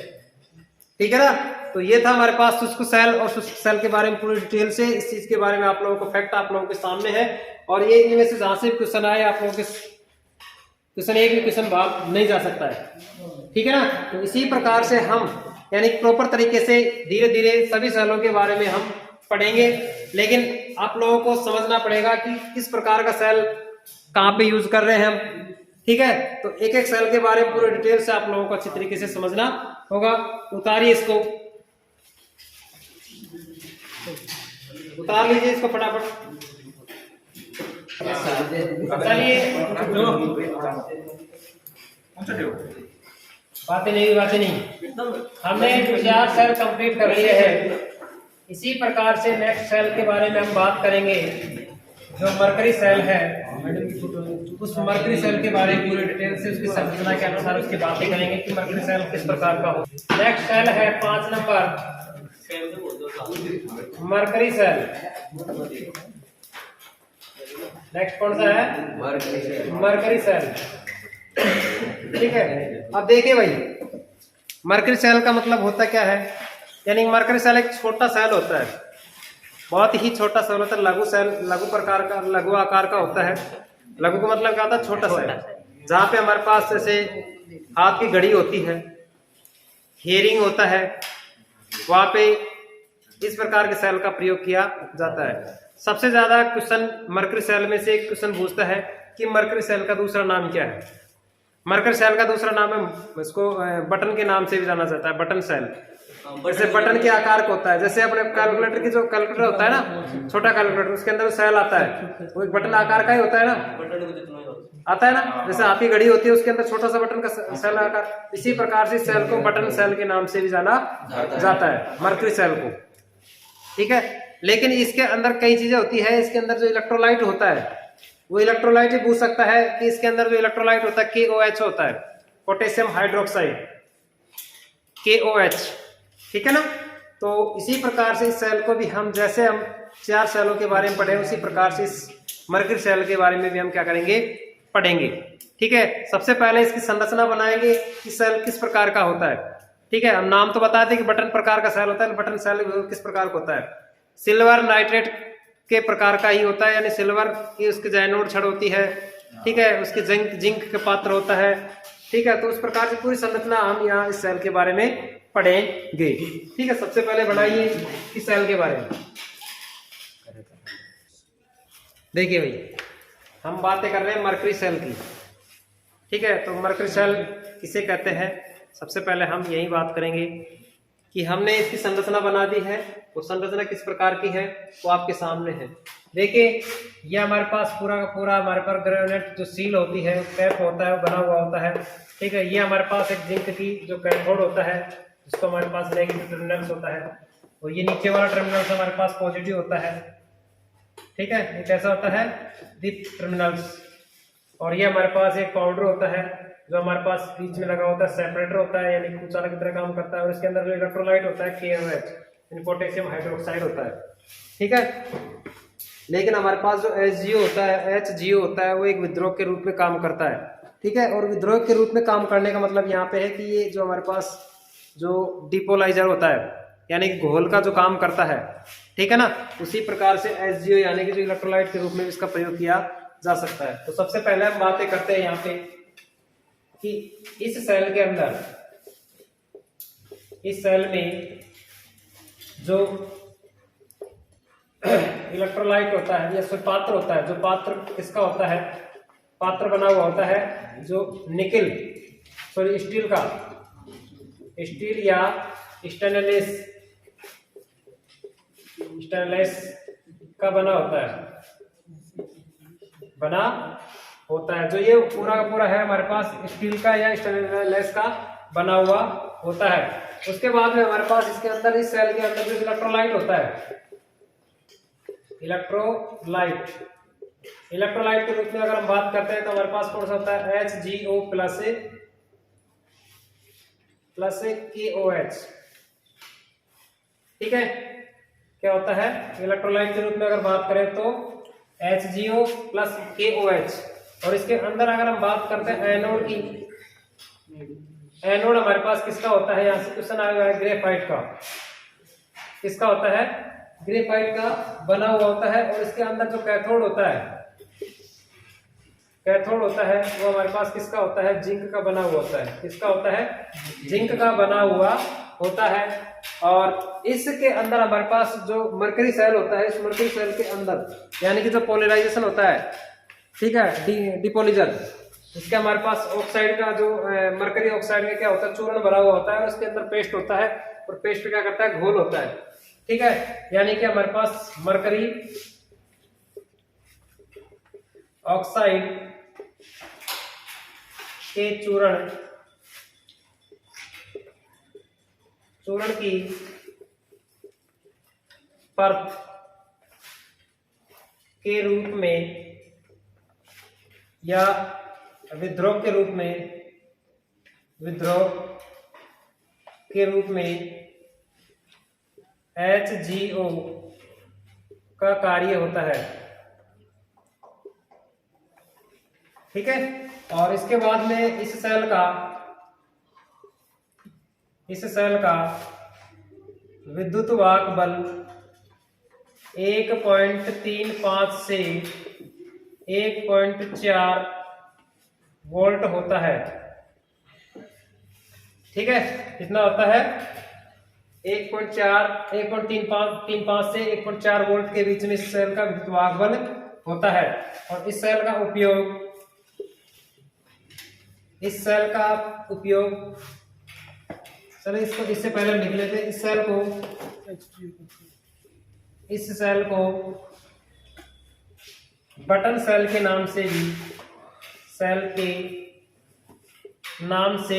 ठीक है ना, तो ये था हमारे पास शुष्क सेल और शुष्क सेल के बारे में पूरी डिटेल से, इस चीज के बारे में आप लोगों को फैक्ट आप लोगों के सामने है, और ये इनमें से जहां से क्वेश्चन आए आप लोगों के क्वेश्चन एक भी क्वेश्चन भाग नहीं जा सकता है। ठीक है ना, तो इसी प्रकार से हम यानी प्रॉपर तरीके से धीरे धीरे सभी सेलों के बारे में हम पढ़ेंगे, लेकिन आप लोगों को समझना पड़ेगा कि किस प्रकार का सेल कहाँ पे यूज कर रहे हैं हम। ठीक है, तो एक एक सेल के बारे में पूरे डिटेल से आप लोगों को अच्छी तरीके से समझना होगा। उतारिए इसको, उतार लीजिए इसको फटाफट। चलिए, बातें नहीं, हमने 4 सेल कंप्लीट कर लिए हैं। इसी प्रकार से नेक्स्ट सेल के बारे में हम बात करेंगे, जो मरकरी सेल है, उस मरकरी सेल के बारे में पूरी डिटेल से उसकी संरचना के अनुसार उसकी बातें करेंगे कि मरकरी सेल किस प्रकार का हो। नेक्स्ट सेल है 5 नंबर मरकरी सेल। नेक्स्ट कौन सा है, मरकरी सेल। ठीक है, अब देखिए भाई, मरकरी सेल का मतलब होता क्या है, यानी मरकरी सेल एक छोटा सेल होता है, बहुत ही छोटा सेल होता है, लघु सेल, लघु प्रकार का, लघु आकार का होता है। लघु का मतलब क्या होता है, छोटा सेल, जहाँ पे हमारे पास जैसे हाथ की घड़ी होती है, हियरिंग होता है, वहां पे इस प्रकार के सेल का प्रयोग किया जाता है। सबसे ज्यादा क्वेश्चन मरकरी सेल में से एक क्वेश्चन पूछता है कि मरकरी सेल का दूसरा नाम क्या है। मरकरी सेल का दूसरा नाम है, इसको बटन के नाम से भी जाना जाता है, बटन सेल। जैसे बटन के आकार का होता है, जैसे अपने कैलकुलेटर की जो कैलकुलेटर होता है ना, छोटा कैलकुलेटर, उसके अंदर सेल आता है, वो एक बटन आकार का ही होता है ना, आता है ना। जैसे आपकी घड़ी होती है, उसके अंदर छोटा सा बटन का सेल आकार, इसी प्रकार से सेल को बटन सेल के नाम से भी जाना जाता है, मर्करी सेल को। ठीक है, लेकिन इसके अंदर कई चीजें होती है। इसके अंदर जो इलेक्ट्रोलाइट होता है, वो इलेक्ट्रोलाइट ही पूछ सकता है कि इसके अंदर जो इलेक्ट्रोलाइट होता है KOH होता है, पोटेशियम हाइड्रोक्साइड, KOH। ठीक है ना। तो इसी प्रकार से इस सेल को भी हम, जैसे हम 4 सेलों के बारे में पढ़े, उसी प्रकार से इस मर्करी सेल के बारे में भी हम क्या करेंगे, पढ़ेंगे। ठीक है, सबसे पहले इसकी संरचना बनाएंगे कि सेल किस प्रकार का होता है। ठीक है, हम नाम तो बताते हैं कि बटन प्रकार का सेल होता है, बटन सेल किस प्रकार का होता है, सिल्वर नाइट्रेट के प्रकार का ही होता है, यानी सिल्वर की उसकी जो एनोड छड़ होती है। ठीक है, उसकी जिंक के पात्र होता है। ठीक है, तो उस प्रकार की पूरी संरचना हम यहाँ इस सेल के बारे में पढ़ेंगे। ठीक है, सबसे पहले बनाइए इस सेल के बारे में। देखिए भाई, हम बातें कर रहे हैं मर्करी सेल की। ठीक है, तो मर्करी सेल किसे कहते हैं, सबसे पहले हम यही बात करेंगे कि हमने इसकी संरचना बना दी है। वो संरचना किस प्रकार की है वो आपके सामने है। देखिए, ये हमारे पास पूरा का पूरा हमारे पास ग्रेनाइट जो सील होती है, कैप होता है, वो बना हुआ होता है। ठीक है, ये हमारे पास एक जिंक की जो कैथोड होता है, जिसको हमारे पास नेगेटिव टर्मिनल्स होता है, और ये नीचे वाला टर्मिनल्स हमारे पास पॉजिटिव होता है। ठीक है, ये कैसा होता है, दीप टर्मिनल्स। और ये हमारे पास एक पाउडर होता है जो हमारे पास बीच में लगा होता है, सेपरेटर होता है, यानी कुचालक की तरह काम करता है। और इसके अंदर जो इलेक्ट्रोलाइट होता है KOH, यानी पोटेशियम हाइड्रोक्साइड होता है। ठीक है, लेकिन हमारे पास जो HGO होता है, HGO होता है, वो एक विद्रोह के रूप में काम करता है। ठीक है, और विद्रोह के रूप में काम करने का मतलब यहाँ पे है कि ये जो हमारे पास जो डिपोलाइजर होता है, यानी कि घोल का जो काम करता है, ठीक है ना, उसी प्रकार से HGO यानी कि जो इलेक्ट्रोलाइट के रूप में इसका प्रयोग किया जा सकता है। तो सबसे पहले हम बातें करते हैं यहाँ पे कि इस सेल के अंदर, इस सेल में जो इलेक्ट्रोलाइट होता है या पात्र होता है, जो पात्र किसका होता है, पात्र बना हुआ होता है जो निकल स्टील का, स्टील या स्टेनलेस का बना होता है, जो ये पूरा का पूरा है हमारे पास स्टील का या स्टेनलेस का बना हुआ होता है। उसके बाद में हमारे पास इसके अंदर, इस सेल के अंदर जो इलेक्ट्रोलाइट होता है, इलेक्ट्रोलाइट के रूप में अगर हम बात करते हैं तो हमारे पास कौन सा होता है, HGO प्लस KOH। ठीक है, क्या होता है, इलेक्ट्रोलाइट के रूप में अगर बात करें तो HGO प्लस KOH। और इसके अंदर अगर हम बात करते हैं एनोड की, एनोड हमारे पास किसका होता है, यहाँ से क्वेश्चन आया हुआ है ग्रेफाइट का, किसका होता है, ग्रेफाइट का बना हुआ होता है। और इसके अंदर जो कैथोड होता है, वो हमारे पास किसका होता है, जिंक का बना हुआ होता है। किसका होता है, जिंक का बना हुआ होता है। और इसके अंदर हमारे पास जो मर्करी सेल होता है, इस मर्करी सेल के अंदर यानी कि जो पोलराइजेशन होता है, ठीक है, डिपोलिजर, इसके हमारे पास ऑक्साइड का जो मर्करी ऑक्साइड का क्या होता है, चूर्ण भरा हुआ होता है, और उसके अंदर पेस्ट होता है, और पेस्ट क्या करता है, घोल होता है। ठीक है, यानी कि हमारे पास मर्करी ऑक्साइड के चूर्ण की परत के रूप में या विद्रोह के रूप में HGO का कार्य होता है। ठीक है, और इसके बाद में इस सेल का विद्युत वाहक बल 1.35 से 1.4 वोल्ट होता है। ठीक है, कितना होता है, 1.35 से 1.4 वोल्ट के बीच में इस सेल का विद्युत वाहक बल होता है। और इस सेल का उपयोग चलो इसको इससे पहले लिख लेते हैं। इस सेल को बटन सेल के नाम से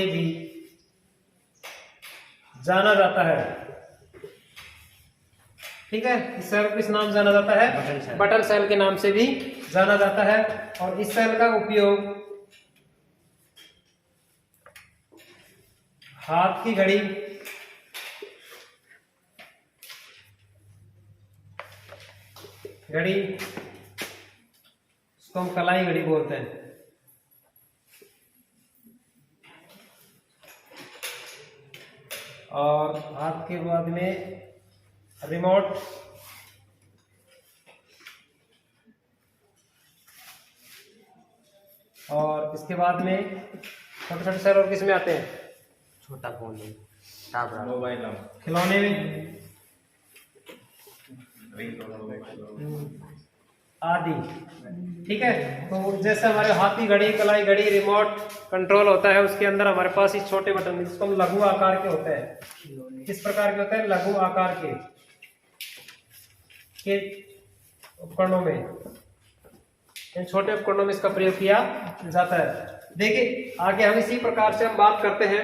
भी जाना जाता है। ठीक है, इस सेल को किस नाम जाना जाता है? बटन सेल के नाम से भी जाना जाता है। और इस सेल का उपयोग हाथ की घड़ी, इसको हम कलाई घड़ी बोलते हैं, और हाथ के बाद में रिमोट, और इसके बाद में छोटे छोटे सेल और किस में आते हैं? छोटा फोन, मोबाइल, खिलौने में आदि। ठीक है, तो जैसे हमारे हाथ की घड़ी, कलाई घड़ी, रिमोट कंट्रोल होता है, उसके अंदर हमारे पास इस छोटे बटन, जिसको हम लघु आकार के होते हैं। किस प्रकार के होते हैं? लघु आकार के उपकरणों में, इन छोटे उपकरणों में इसका प्रयोग किया जाता है। देखिए आगे हम इसी प्रकार से हम बात करते हैं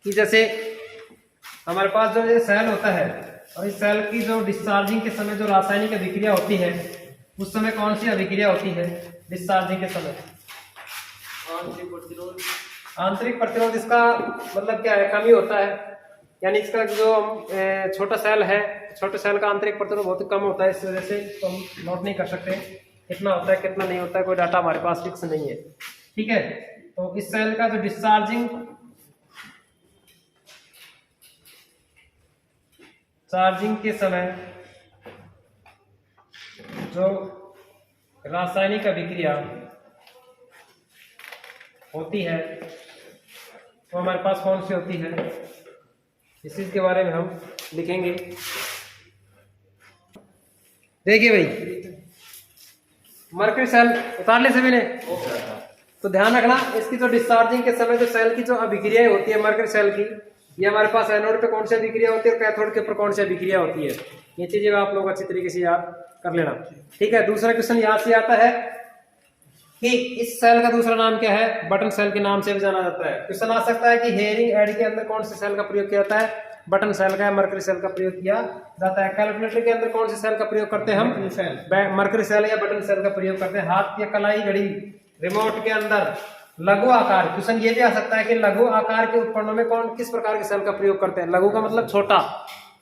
कि जैसे हमारे पास जो ये सेल होता है, और इस सेल की जो डिस्चार्जिंग के समय जो रासायनिक अभिक्रिया होती है, उस समय कौन सी अभिक्रिया होती है डिस्चार्जिंग के समय? आंतरिक प्रतिरोध। इसका मतलब क्या है? कमी होता है, यानी इसका जो छोटा सेल है, छोटे सेल का आंतरिक प्रतिरोध बहुत कम होता है। इस वजह से तो हम नोट नहीं कर सकते कितना होता है कितना नहीं होता है, कोई डाटा हमारे पास फिक्स नहीं है। ठीक है, तो इस सेल का जो चार्जिंग के समय जो रासायनिक अभिक्रिया होती है, वो हमारे पास कौन सी होती है, इस चीज के बारे में हम लिखेंगे। देखिए भाई, मरकरी सेल उतार ले सभी ने, तो ध्यान रखना इसकी जो डिस्चार्जिंग के समय जो सेल की जो अभिक्रिया होती है मरकरी सेल की, ये हमारे पास एनोड पे कौन सी अभिक्रिया होती है और कैथोड के ऊपर कौन सी अभिक्रिया होती है। ये चीजें आप लोग अच्छी तरीके से याद कर लेना। ठीक है, दूसरा क्वेश्चन यहाँ से आता है कि इस सेल का दूसरा नाम क्या है? बटन सेल के नाम से भी जाना जाता है। क्वेश्चन आ सकता है कि हेयरिंग एड के अंदर कौन से सेल का प्रयोग किया जाता है? बटन सेल का या मरकरी सेल का प्रयोग किया जाता है। कैलकुलेटर के अंदर कौन से सेल का प्रयोग करते हैं हम? मरकरी सेल या बटन सेल का प्रयोग करते हैं। हाथ की कलाई घड़ी, रिमोट के अंदर लघु आकार। क्वेश्चन ये भी आ सकता है कि लघु आकार के उपकरणों में कौन किस प्रकार के सेल का प्रयोग करते हैं? लघु का मतलब छोटा।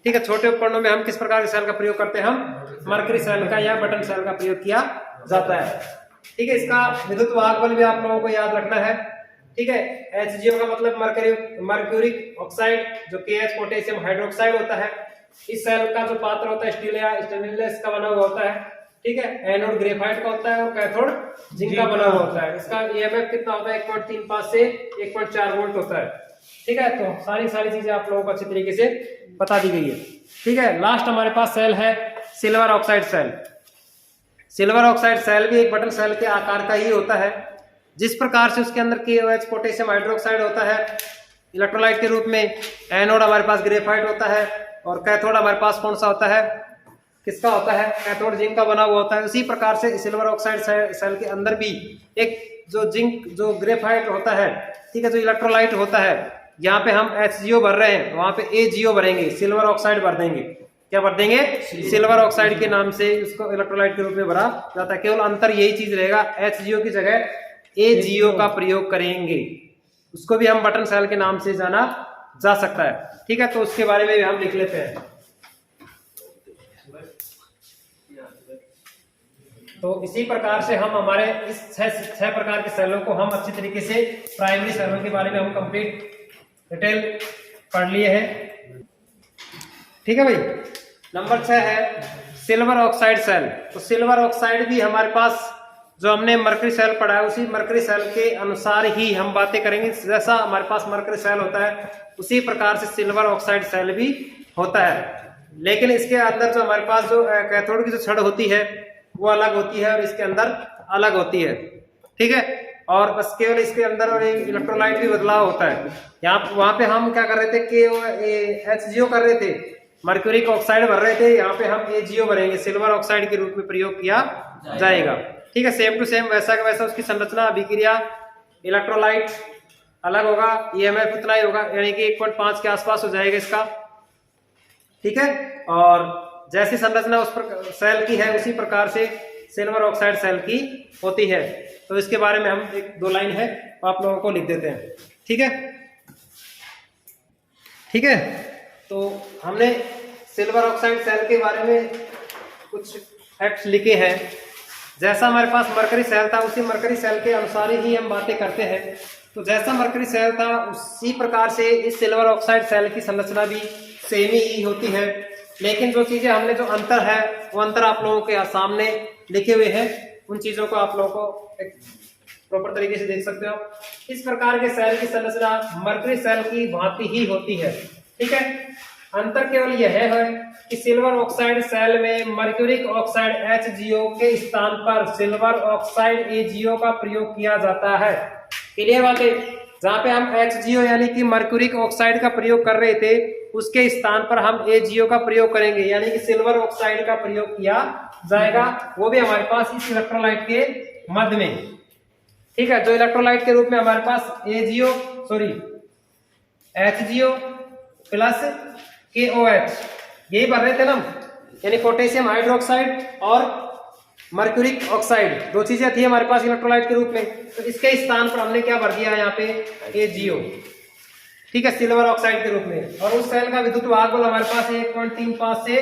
ठीक है, छोटे उपकरणों में हम किस प्रकार के सेल का प्रयोग करते हैं? हम मरकरी सेल का या बटन सेल का प्रयोग किया जाता है। ठीक है, इसका विद्युत वाहक बल भी आप लोगों को याद रखना है। ठीक है, HgO का मतलब मर्क्यूरिक ऑक्साइड, जो KH पोटेशियम हाइड्रोक्साइड होता है। इस सेल का जो पात्र होता है स्टील या स्टेनलेस का बना हुआ होता है। ठीक है, एनोड ग्रेफाइट का होता है और कैथोड जिंक का बना हुआ होता है। इसका EMF कितना होता है? 1.35 से 1.4 वोल्ट होता है। ठीक है, तो सारी चीजें आप लोगों को अच्छी तरीके से बता दी गई है। ठीक है, लास्ट हमारे पास सेल है silver oxide cell. Silver oxide cell भी एक बटन सेल के आकार का ही होता है। जिस प्रकार से उसके अंदर KOH पोटेशियम हाइड्रोक्साइड होता है इलेक्ट्रोलाइट के रूप में, एनोड हमारे पास ग्रेफाइट होता है और कैथोड हमारे पास कौन सा होता है? किसका होता है? कैथोड जिंक का बना हुआ होता है। उसी प्रकार से सिल्वर ऑक्साइड सेल के अंदर भी एक जो जिंक जो ग्रेफाइट होता है, ठीक है, जो इलेक्ट्रोलाइट होता है, यहाँ पे हम HgO भर रहे हैं, वहां पे AgO भरेंगे, सिल्वर ऑक्साइड भर देंगे। क्या भर देंगे? सिल्वर ऑक्साइड के नाम से उसको इलेक्ट्रोलाइट के रूप में भरा जाता है। केवल अंतर यही चीज रहेगा, HgO की जगह AgO का प्रयोग करेंगे। उसको भी हम बटन सेल के नाम से जाना जा सकता है। ठीक है, तो उसके बारे में भी हम लिख लेते हैं। तो इसी प्रकार से हम हमारे इस छह प्रकार के सेलों को हम अच्छी तरीके से प्राइमरी सेलों के बारे में हम कंप्लीट डिटेल पढ़ लिए हैं। ठीक है भाई, नंबर 6 है सिल्वर ऑक्साइड सेल। तो सिल्वर ऑक्साइड भी हमारे पास जो हमने मरकरी सेल पढ़ा है, उसी मरकरी सेल के अनुसार ही हम बातें करेंगे। जैसा हमारे पास मरकरी सेल होता है उसी प्रकार से सिल्वर ऑक्साइड सेल भी होता है, लेकिन इसके अंदर जो हमारे पास जो कैथोड की जो छड़ होती है वो अलग होती है और इसके अंदर अलग होती है। ठीक है, और बस केवल इसके अंदर और इलेक्ट्रोलाइट भी बदलाव होता है। यहाँ वहाँ पे हम क्या कर रहे थे, KOHgO कर रहे थे, मर्क्यूरिक ऑक्साइड भर रहे थे, यहाँ पे हम AgO भरेंगे, सिल्वर ऑक्साइड के रूप में प्रयोग किया जाएगा। ठीक है, सेम टू सेम वैसा का वैसा उसकी संरचना, अभिक्रिया, इलेक्ट्रोलाइट अलग होगा, EMF उतना ही होगा, यानी कि 1.5 के आसपास हो जाएगा इसका। ठीक है, और जैसी संरचना उस सेल की है उसी प्रकार से सिल्वर ऑक्साइड सेल की होती है। तो इसके बारे में हम एक दो लाइन है आप लोगों को लिख देते हैं। ठीक है, ठीक है, तो हमने सिल्वर ऑक्साइड सेल के बारे में कुछ फैक्ट्स लिखे हैं। जैसा हमारे पास मरकरी सेल था उसी मरकरी सेल के अनुसार ही हम बातें करते हैं। तो जैसा मरकरी सेल था उसी प्रकार से इस सिल्वर ऑक्साइड सेल की संरचना भी सेम ही होती है, लेकिन जो चीजें हमने जो अंतर है वो अंतर आप लोगों के सामने लिखे हुए हैं। उन चीजों को आप लोगों को एक प्रॉपर तरीके से देख सकते हो। इस प्रकार के सेल की संरचना मरकरी सेल की भांति ही होती है। ठीक है, अंतर केवल यह है कि सिल्वर ऑक्साइड सेल में मर्क्यूरिक ऑक्साइड HgO के स्थान पर सिल्वर ऑक्साइड AgO का प्रयोग किया जाता है। क्लियर बात है? जहाँ पे हम HgO यानी कि मर्क्यूरिक ऑक्साइड का प्रयोग कर रहे थे उसके स्थान पर हम AgO का प्रयोग करेंगे, यानी कि सिल्वर ऑक्साइड का प्रयोग किया जाएगा, वो भी हमारे पास इस इलेक्ट्रोलाइट के मध्य में। ठीक है, जो इलेक्ट्रोलाइट के रूप में हमारे पास HgO प्लस KOH यही भर रहे थे ना, यानी पोटेशियम हाइड्रोक्साइड और मर्क्यूरिक ऑक्साइड, दो चीजें थी हमारे पास इलेक्ट्रोलाइट के रूप में। तो इसके स्थान पर हमने क्या भर दिया यहाँ पे, AgO। ठीक है, सिल्वर ऑक्साइड के रूप में। और उस सेल का विद्युत वाहक हमारे पास 1.35 से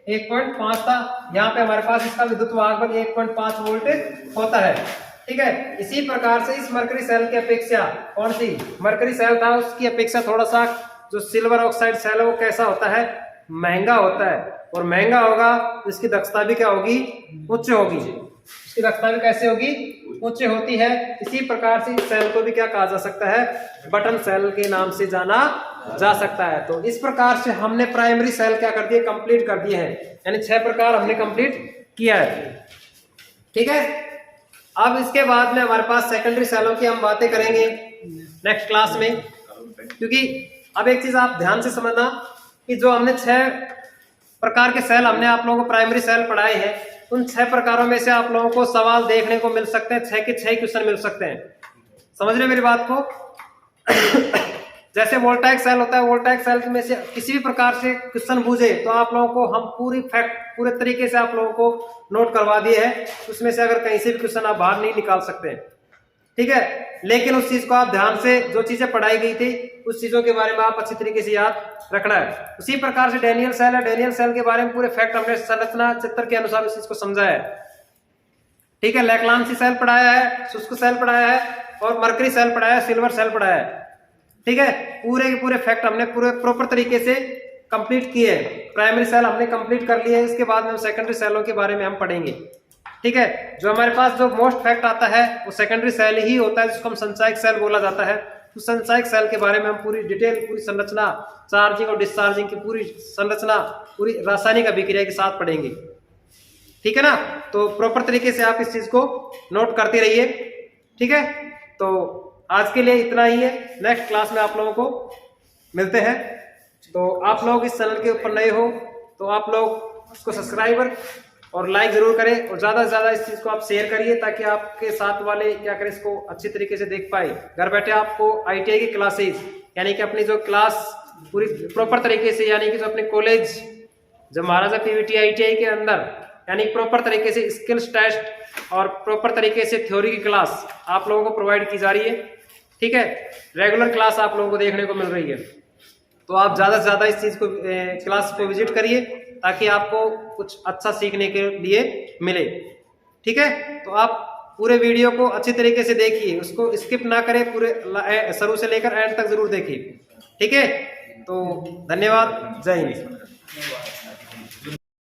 1.5 था, यहाँ पे हमारे पास इसका विद्युत वाहक 1.5 वोल्ट होता है। ठीक है, इसी प्रकार से इस मरकरी सेल की अपेक्षा, कौन सी मरकरी सेल था उसकी अपेक्षा थोड़ा सा जो सिल्वर ऑक्साइड सेल है वो कैसा होता है, महंगा होता है। और महंगा होगा इसकी दक्षता भी क्या होगी, उच्च होगी। इसकी दक्षता भी कैसे होगी, उच्च होती है। इसी प्रकार से इस सेल को भी क्या कहा जा सकता है, बटन सेल के नाम से जाना जा सकता है। तो इस प्रकार से हमने प्राइमरी सेल क्या कर दिए, कंप्लीट कर दिए हैं, यानी 6 प्रकार हमने कंप्लीट किया है। ठीक है, अब इसके बाद में हमारे पास सेकेंडरी सेलों की हम बातें करेंगे नेक्स्ट क्लास में। क्योंकि अब एक चीज आप ध्यान से समझना कि जो हमने 6 प्रकार के सेल हमने आप लोगों को प्राइमरी सेल पढ़ाए हैं, उन 6 प्रकारों में से आप लोगों को सवाल देखने को मिल सकते हैं, 6 के 6 क्वेश्चन मिल सकते हैं। समझ रहे मेरी बात को? जैसे वोल्टाइक सेल होता है, वोल्टाइक सेल में से किसी भी प्रकार से क्वेश्चन पूछे तो आप लोगों को हम पूरी फैक्ट पूरे तरीके से आप लोगों को नोट करवा दिए है, उसमें से अगर कहीं से भी क्वेश्चन आप बाहर नहीं निकाल सकते। ठीक है, लेकिन उस चीज को आप ध्यान से, जो चीजें पढ़ाई गई थी उस चीजों के बारे में आप अच्छी तरीके से याद रखना है। उसी प्रकार से डेनियल सेल है, डेनियल सेल के बारे में पूरे फैक्ट हमने संरचना चित्र के अनुसार उस चीज को समझा है। ठीक है, लैक्लांसी सेल पढ़ाया है, शुष्क सेल पढ़ाया है और मरकरी सेल पढ़ाया है, सिल्वर सेल पढ़ाया है। ठीक है, पूरे के पूरे फैक्ट हमने पूरे प्रॉपर तरीके से कंप्लीट किए। प्राइमरी सेल हमने कंप्लीट कर लिए, इसके बाद में हम सेकेंडरी सेलों के बारे में हम पढ़ेंगे। ठीक है, जो हमारे पास जो मोस्ट फैक्ट आता है वो सेकेंडरी सेल ही होता है, जिसको हम संचायक सेल बोला जाता है। तो संचायक सेल के बारे में हम पूरी डिटेल, पूरी संरचना, चार्जिंग और डिस्चार्जिंग की पूरी संरचना, पूरी रासायनिक अभिक्रिया के साथ पढ़ेंगे। ठीक है ना, तो प्रॉपर तरीके से आप इस चीज को नोट करते रहिए। ठीक है, तो आज के लिए इतना ही है, नेक्स्ट क्लास में आप लोगों को मिलते हैं। तो आप लोग इस चैनल के ऊपर नए हो तो आप लोग इसको सब्सक्राइबर और लाइक जरूर करें, और ज्यादा से ज्यादा इस चीज को आप शेयर करिए ताकि आपके साथ वाले क्या करें, इसको अच्छी तरीके से देख पाए। घर बैठे आपको ITI की क्लासेस, यानी कि अपनी जो क्लास पूरी प्रॉपर तरीके से, यानी कि जो अपने कॉलेज जो महाराजा PVT ITI के अंदर, यानी प्रॉपर तरीके से स्किल्स टेस्ट और प्रॉपर तरीके से थ्योरी की क्लास आप लोगों को प्रोवाइड की जा रही है। ठीक है, रेगुलर क्लास आप लोगों को देखने को मिल रही है। तो आप ज्यादा से ज्यादा इस चीज को क्लास को विजिट करिए ताकि आपको कुछ अच्छा सीखने के लिए मिले। ठीक है, तो आप पूरे वीडियो को अच्छी तरीके से देखिए, उसको स्किप ना करें, पूरे शुरू से लेकर एंड तक जरूर देखिए। ठीक है, तो धन्यवाद, जय हिंद।